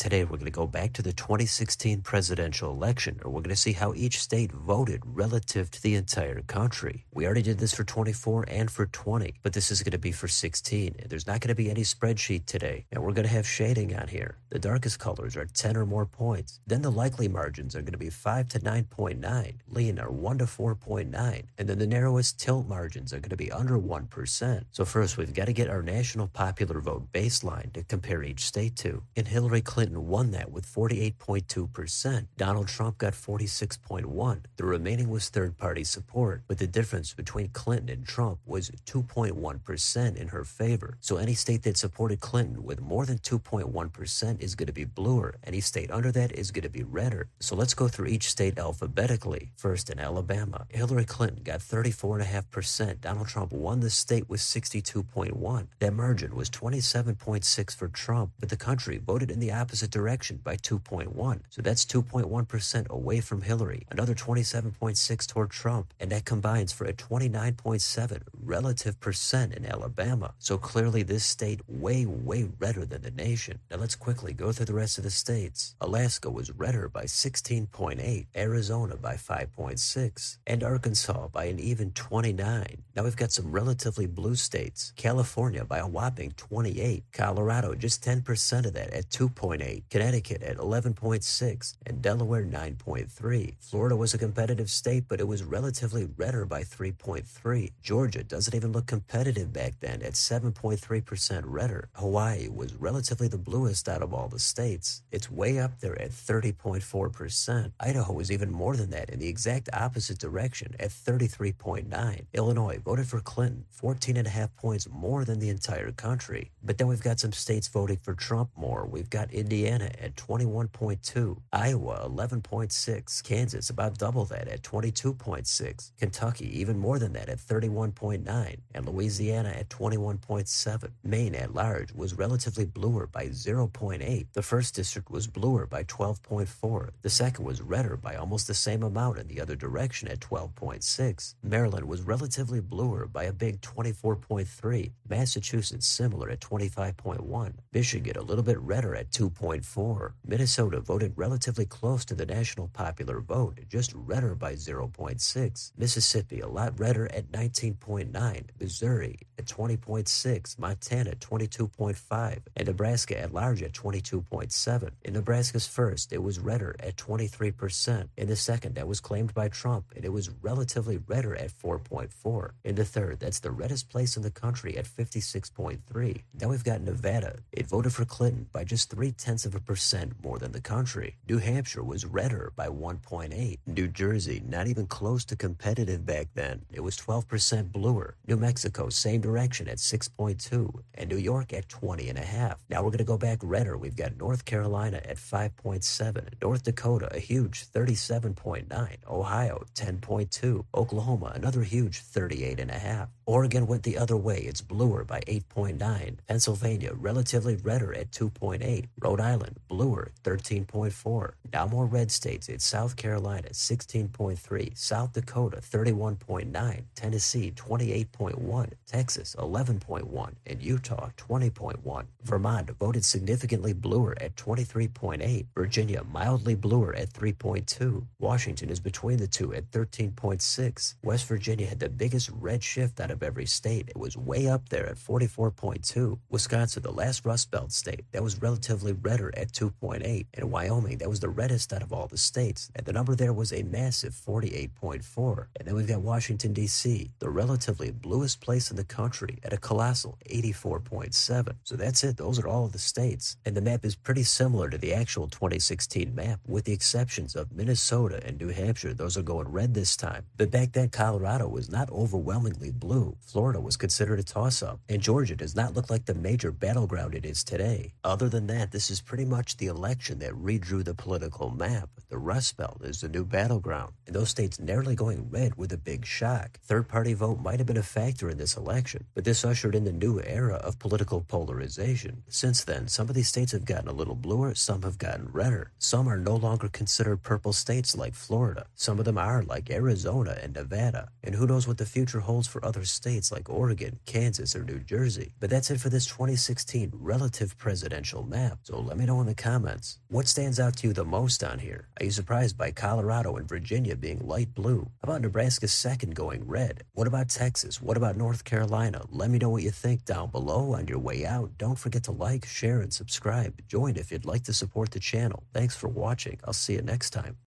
Today, we're going to go back to the 2016 presidential election, and we're going to see how each state voted relative to the entire country. We already did this for 24 and for 20, but this is going to be for 16. There's not going to be any spreadsheet today, and we're going to have shading on here. The darkest colors are 10 or more points. Then the likely margins are going to be 5 to 9.9, lean are 1 to 4.9, and then the narrowest tilt margins are going to be under 1%. So first, we've got to get our national popular vote baseline to compare each state to. And Hillary Clinton won that with 48.2%. Donald Trump got 46.1%. The remaining was third-party support, but the difference between Clinton and Trump was 2.1% in her favor. So any state that supported Clinton with more than 2.1% is going to be bluer. Any state under that is going to be redder. So let's go through each state alphabetically. First, in Alabama, Hillary Clinton got 34.5%. Donald Trump won the state with 62.1%. That margin was 27.6% for Trump, but the country voted in the opposite direction by 2.1%. So that's 2.1% away from Hillary, another 27.6% toward Trump, and that combines for a 29.7% relative percent in Alabama. So clearly this state way redder than the nation. Now let's quickly go through the rest of the states. Alaska was redder by 16.8%, Arizona by 5.6%, and Arkansas by an even 29%. Now we've got some relatively blue states. California by a whopping 28%, Colorado just 10% of that at 2.8%, Connecticut at 11.6%, and Delaware 9.3%. Florida was a competitive state, but it was relatively redder by 3.3%. Georgia doesn't even look competitive back then at 7.3% redder. Hawaii was relatively the bluest out of all the states. It's way up there at 30.4%. Idaho was even more than that in the exact opposite direction at 33.9%. Illinois voted for Clinton 14.5 points more than the entire country. But then we've got some states voting for Trump more. We've got Indiana at 21.2%, Iowa 11.6%, Kansas about double that at 22.6%, Kentucky even more than that at 31.9%, and Louisiana at 21.7%. Maine at large was relatively bluer by 0.8%. The first district was bluer by 12.4%. The second was redder by almost the same amount in the other direction at 12.6%. Maryland was relatively bluer by a big 24.3%. Massachusetts similar at 25.1%. Michigan a little bit redder at 2.4%. Minnesota voted relatively close to the national popular vote, just redder by 0.6%. Mississippi a lot redder at 19.9%. Missouri at 20.6%. Montana 22.5%. And Nebraska at large at 22.7%. In Nebraska's first, it was redder at 23%. In the second, that was claimed by Trump, and it was relatively redder at 4.4%. In the third, that's the reddest place in the country at 56.3%. Now we've got Nevada. It voted for Clinton by just 0.3% more than the country. New Hampshire was redder by 1.8%. New Jersey, not even close to competitive back then. It was 12% bluer. New Mexico, same direction at 6.2%. And New York at 20.5%. Now we're going to go back redder. We've got North Carolina at 5.7%. North Dakota, a huge 37.9%. Ohio, 10.2%. Oklahoma, another huge 38.5%. Oregon went the other way. It's bluer by 8.9%. Pennsylvania, relatively redder at 2.8%. Rhode Island, bluer, 13.4%. Now more red states. It's South Carolina, 16.3%. South Dakota, 31.9%. Tennessee, 28.1%. Texas, 11.1%. And Utah, 20.1%. Vermont voted significantly bluer at 23.8%. Virginia, mildly bluer at 3.2%. Washington is between the two at 13.6%. West Virginia had the biggest red shift out of every state. It was way up there at 44.2%. Wisconsin, the last Rust Belt state, that was relatively redder at 2.8%. And Wyoming, that was the reddest out of all the states. And the number there was a massive 48.4%. And then we've got Washington, D.C., the relatively bluest place in the country at a colossal 84.7%. So that's it. Those are all of the states. And the map is pretty similar to the actual 2016 map, with the exceptions of Minnesota and New Hampshire. Those are going red this time. But back then, Colorado was not overwhelmingly blue. Florida was considered a toss-up. And Georgia does not look like the major battleground it is today. Other than that, this is pretty much the election that redrew the political map. The Rust Belt is the new battleground. And those states narrowly going red with a big shock. Third-party vote might have been a factor in this election, but this ushered in the new era of political polarization. Since then, some of these states have gotten a little bluer, some have gotten redder. Some are no longer considered purple states like Florida. Some of them are like Arizona and Nevada. And who knows what the future holds for other states like Oregon, Kansas, or New Jersey. But that's it for this 2016 relative presidential map. So let me know in the comments, what stands out to you the most on here? Are you surprised by Colorado and Virginia being light blue? How about Nebraska's second going red? What about Texas? What about North Carolina? Let me know what you think down below. On your way out, don't forget to like, share, and subscribe. Join if you'd like to support the channel. Thanks for watching. I'll see you next time.